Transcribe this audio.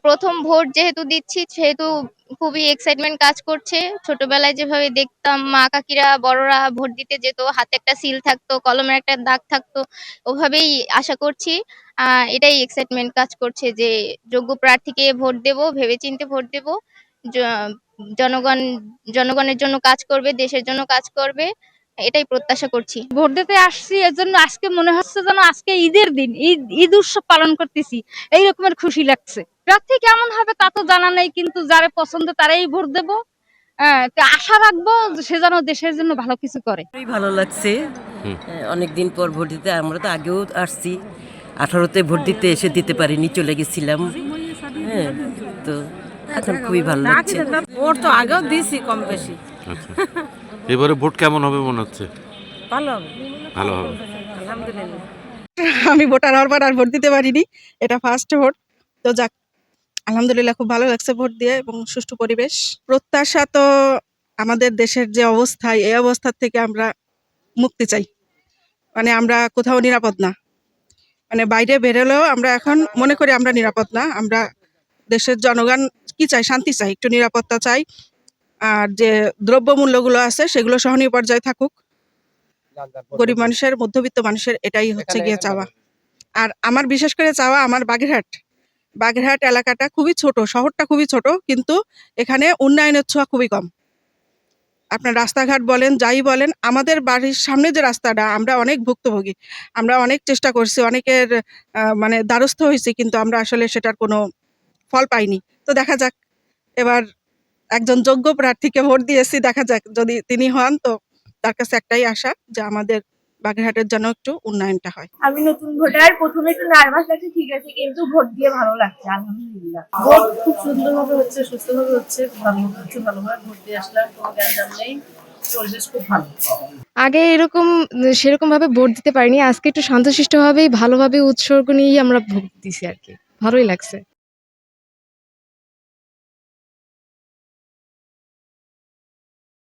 প্রথম ভোট যেহেতু দিচ্ছি সেহেতু খুবই এক্সাইটমেন্ট কাজ করছে। ছোটবেলায় যেভাবে দেখতাম মা কাকিরা বড়রা ভোট দিতে যেত, হাতে একটা সিল থাকতো, কলমের একটা দাগ থাকতো, ওভাবেই আশা করছি। এটাই এক্সাইটমেন্ট কাজ করছে যে যোগ্য প্রার্থীকে ভোট দেব, ভেবেচিন্তে ভোট দেব। জ- জনগণ জনগণের জন্য কাজ করবে, দেশের জন্য কাজ করবে, এটাই প্রত্যাশা করছি। ভোট দিতে আসছি, এর জন্য আজকে মনে হচ্ছে যেন আজকে ঈদের দিন, ঈদ উৎসব পালন করতেছি, এই রকমের খুশি লাগছে। প্রার্থী কেমন হবে তা তো জানা নেই, কিন্তু যারা পছন্দ তারাই ভোট দেবো। তো আশা রাখবো যে সে যেন দেশের জন্য ভালো কিছু করে। ভালো লাগছে, অনেকদিন পর ভোট দিতে। আমরা তো আগেও আসছি, 18তে ভোট দিতে এসে দিতে পারিনি, চলে গেছিলাম। হ্যাঁ, তো এখন খুবই ভালো লাগছে। ভোট তো আগেও দিয়েছি কম বেশি। আচ্ছা, এবারে ভোট কেমন হবে মনে হচ্ছে? ভালো হবে, ভালো হবে। আলহামদুলিল্লাহ। আমি ভোটার হওয়ার পর আর ভোট দিতে পারিনি, এটা ফার্স্ট ভোট। তো যাক, আলহামদুলিল্লাহ খুব ভালো লাগছে ভোট দিয়ে, এবং সুষ্ঠু পরিবেশ। প্রত্যাশা তো আমাদের দেশের যে অবস্থা, এই অবস্থার থেকে আমরা মুক্তি চাই। মানে আমরা কোথাও নিরাপদ না, মানে বাইরে বেরোলেও আমরা এখন মনে করি আমরা নিরাপদ না। আমরা দেশের জনগণ কি চাই? শান্তি চাই, একটু নিরাপত্তা চাই। আর যে দ্রব্যমূল্যগুলো আছে সেগুলো সহনীয় পর্যায়ে থাকুক। গরিব মানুষের, মধ্যবিত্ত মানুষের এটাই হচ্ছে গিয়ে চাওয়া। আর আমার বিশেষ করে চাওয়া, আমার বাগেরহাট এলাকাটা খুবই ছোট, শহরটা খুবই ছোট, কিন্তু এখানে উন্নয়নের ছোঁয়া খুবই কম। আপনার রাস্তাঘাট বলেন, যাই বলেন, আমাদের বাড়ির সামনে যে রাস্তাটা, আমরা অনেক ভুক্তভোগী। আমরা অনেক চেষ্টা করছি, অনেকের মানে দ্বারস্থ হয়েছি, কিন্তু আমরা আসলে সেটার কোনো ফল পাইনি। তো দেখা যাক, এবার একজন যোগ্য প্রার্থীকে ভোট দিয়েছি, দেখা যাক যদি তিনি হন, তো তার কাছে একটাই আশা যে আমাদের বাগেরহাটের যেন একটু উন্নয়নটা হয়। আমি নতুন ভোটার, প্রথমে একটু নার্ভাস লাগছে, ঠিক আছে, কিন্তু ভোট দিয়ে ভালো লাগছে, আলহামদুলিল্লাহ। ভোট খুব সুন্দরভাবে হচ্ছে, সুস্থভাবে হচ্ছে, ভালো হচ্ছে, ভালোভাবে ভোট দিয়ে আসলাম, কোনো গ্যাঞ্জাম নেই, পরিবেশ খুব ভালো। আগে সেরকম ভাবে ভোট দিতে পারিনি, আজকে একটু শান্তশিষ্টভাবেই ভালোভাবে উৎসর্গ নিয়েই আমরা ভোট দিছি আর কি, ভালোই লাগছে।